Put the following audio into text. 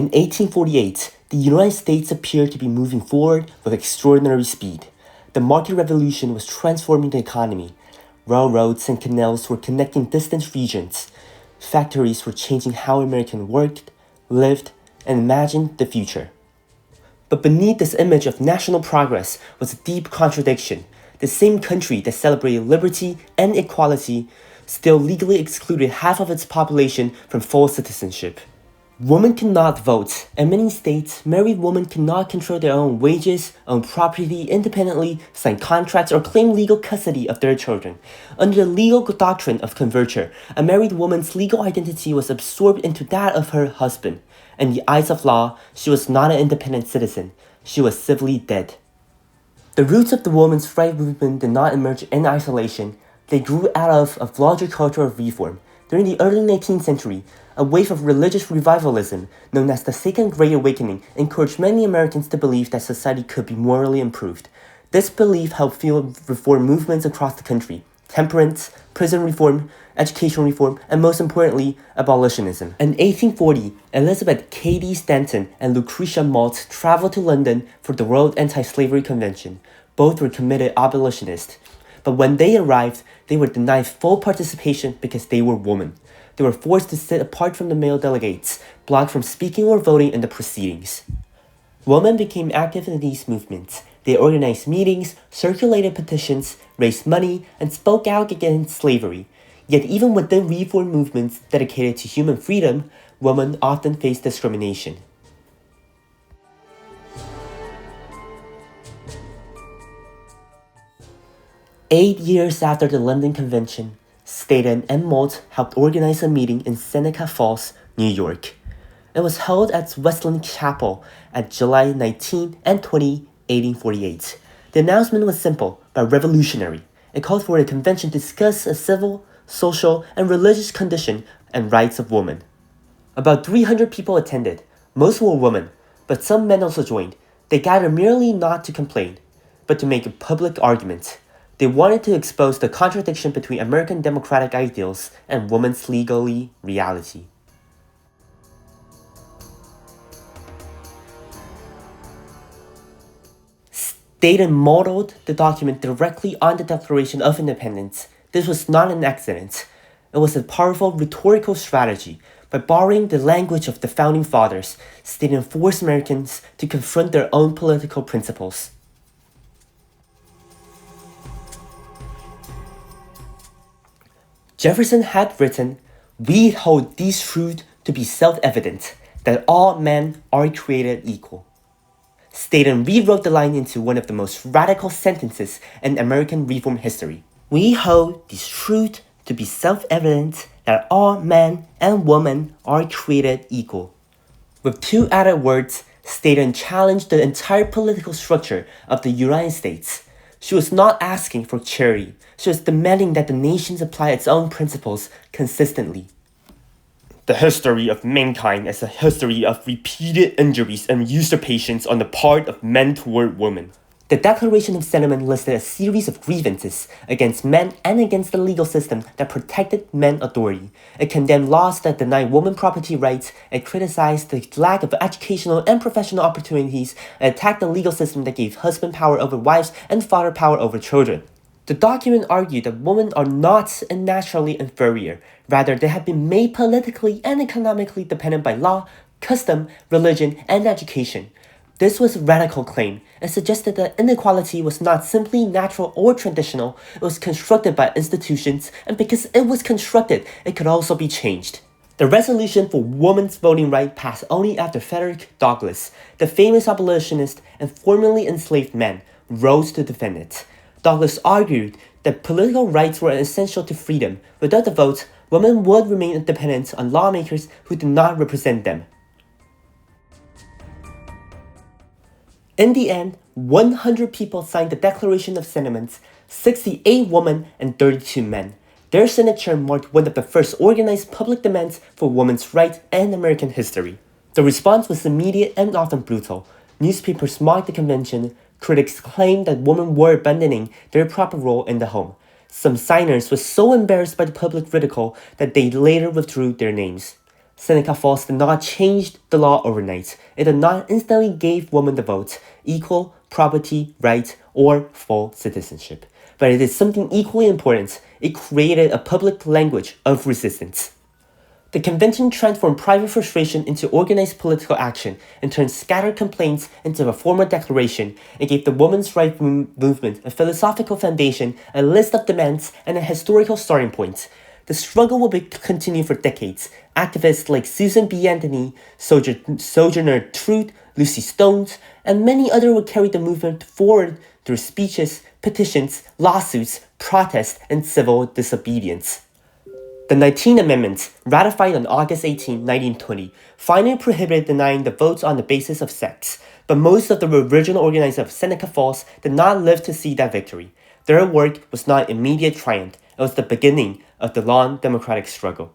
In 1848, the United States appeared to be moving forward with extraordinary speed. The market revolution was transforming the economy. Railroads and canals were connecting distant regions. Factories were changing how Americans worked, lived, and imagined the future. But beneath this image of national progress was a deep contradiction. The same country that celebrated liberty and equality still legally excluded half of its population from full citizenship. Women cannot vote. In many states, married women cannot control their own wages, own property independently, sign contracts, or claim legal custody of their children. Under the legal doctrine of converture, a married woman's legal identity was absorbed into that of her husband. In the eyes of law, she was not an independent citizen. She was civilly dead. The roots of the women's rights movement did not emerge in isolation. They grew out of a larger culture of reform. During the early 19th century, a wave of religious revivalism, known as the Second Great Awakening, encouraged many Americans to believe that society could be morally improved. This belief helped fuel reform movements across the country: temperance, prison reform, education reform, and most importantly, abolitionism. In 1840, Elizabeth Cady Stanton and Lucretia Mott traveled to London for the World Anti-Slavery Convention. Both were committed abolitionists. But when they arrived, they were denied full participation because they were women. They were forced to sit apart from the male delegates, blocked from speaking or voting in the proceedings. Women became active in these movements. They organized meetings, circulated petitions, raised money, and spoke out against slavery. Yet even within reform movements dedicated to human freedom, women often faced discrimination. Eight years after the London Convention, Staten and Mott helped organize a meeting in Seneca Falls, New York. It was held at Westland Chapel at July 19 and 20, 1848. The announcement was simple but revolutionary. It called for a convention to discuss a civil, social, and religious condition and rights of women. About 300 people attended. Most were women, but some men also joined. They gathered merely not to complain, but to make a public argument. They wanted to expose the contradiction between American democratic ideals and women's legally reality. Staten modeled the document directly on the Declaration of Independence. This was not an accident. It was a powerful rhetorical strategy. By borrowing the language of the Founding Fathers, Staten forced Americans to confront their own political principles. Jefferson had written, "We hold these truths to be self-evident, that all men are created equal." Staten rewrote the line into one of the most radical sentences in American reform history. "We hold these truths to be self-evident, that all men and women are created equal." With two added words, Staten challenged the entire political structure of the United States. She was not asking for charity. She was demanding that the nation apply its own principles consistently. The history of mankind is a history of repeated injuries and usurpations on the part of men toward women. The Declaration of Independence listed a series of grievances against men and against the legal system that protected men's authority. It condemned laws that denied women property rights. It criticized the lack of educational and professional opportunities. It attacked the legal system that gave husband power over wives and father power over children. The document argued that women are not naturally inferior. Rather, they have been made politically and economically dependent by law, custom, religion, and education. This was a radical claim. It suggested that inequality was not simply natural or traditional, it was constructed by institutions, and because it was constructed, it could also be changed. The resolution for women's voting right passed only after Frederick Douglass, the famous abolitionist and formerly enslaved man, rose to defend it. Douglass argued that political rights were essential to freedom. Without the vote, women would remain dependent on lawmakers who did not represent them. In the end, 100 people signed the Declaration of Independence, 68 women and 32 men. Their signature marked one of the first organized public demands for women's rights in American history. The response was immediate and often brutal. Newspapers mocked the convention. Critics claimed that women were abandoning their proper role in the home. Some signers were so embarrassed by the public ridicule that they later withdrew their names. Seneca Falls did not change the law overnight. It did not instantly give women the vote, equal property right, or full citizenship. But it did something equally important. It created a public language of resistance. The convention transformed private frustration into organized political action and turned scattered complaints into a formal declaration. It gave the women's rights movement a philosophical foundation, a list of demands, and a historical starting point. The struggle will continue for decades. Activists like Susan B. Anthony, Sojourner Truth, Lucy Stones, and many others will carry the movement forward through speeches, petitions, lawsuits, protests, and civil disobedience. The 19th Amendment, ratified on August 18, 1920, finally prohibited denying the votes on the basis of sex, but most of the original organizers of Seneca Falls did not live to see that victory. Their work was not immediate triumph, it was the beginning of the long democratic struggle.